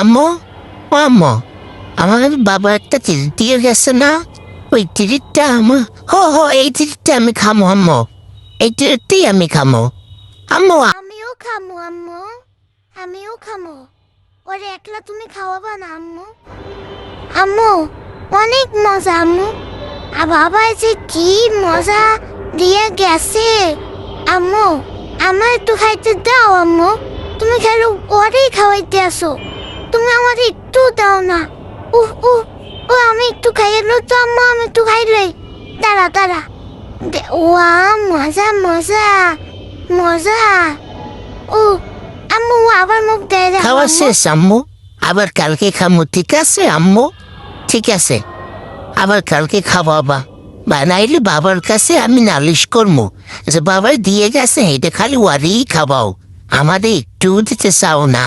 আম্মু, ও আম্মু, আমার বাবা একটা তিরিট দিয়ে গেছে না? ওই তিরিটটা আমার, এই তিরিটটা আমি খামো আম্মু, এই তিরিটটাই আমি খামো আম্মু। আমিও খামো আম্মু, আমিও খামো। ওরে একলা তুমি খাওয়াবা না আম্মু। আম্মু অনেক মজা আম্মু। আর বাবা যে কি মজা দিয়ে গেছে। আম্মু আমার একটু খাইতে দাও আম্মু। তুমি খালি ওরেই খাওয়াইতে আসো, তুমি আমার একটু দাও না। উহ উহ ও আমি একটু খাইলো তো আম্মু, আমি একটু খাইলে। দাঁড়া দাঁড়া। ওয়া মজা মজা মজা। ও আম্মু আবার মুখ দেয় দেখো খাওয়া আম্মু। শেষ আম্মু, আবার কালকে খামো, ঠিক আছে আম্মু? ঠিক আছে, আবার কালকে খাওয়াবা। বানাইলে বাবার কাছে আমি নালিশ করবো যে বাবার দিয়ে গেছে, এটা খালি ওয়ারেই খাওয়াও, আমাদের একটু দিতে চাও না।